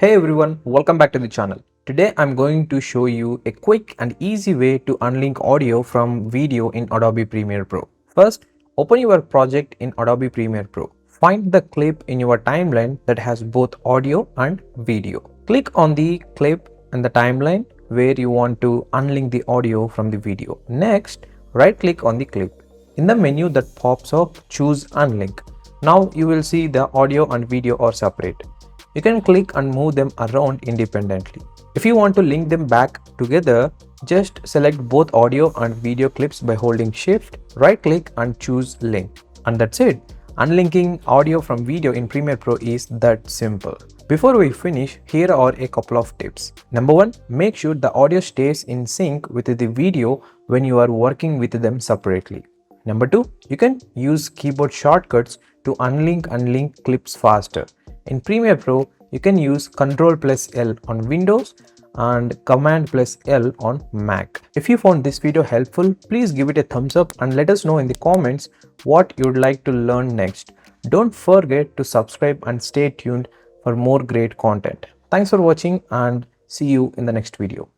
Hey everyone, welcome back to the channel. Today I'm going to show you a quick and easy way to unlink audio from video in Adobe Premiere Pro. First, open your project in Adobe Premiere Pro. Find the clip in your timeline that has both audio and video. Click on the clip and the timeline where you want to unlink the audio from the video. Next, right click on the clip. In the menu that pops up, choose Unlink. Now you will see the audio and video are separate. You can click and move them around independently. If you want to link them back together, just select both audio and video clips by holding Shift, right click and choose Link. And that's it. Unlinking audio from video in Premiere Pro is that simple. Before we finish, here are a couple of tips. Number one, make sure the audio stays in sync with the video when you are working with them separately. Number two, you can use keyboard shortcuts to unlink and link clips faster. In Premiere Pro, you can use Ctrl plus L on Windows and Command plus L on Mac. If you found this video helpful, please give it a thumbs up and let us know in the comments what you'd like to learn next. Don't forget to subscribe and stay tuned for more great content. Thanks for watching and see you in the next video.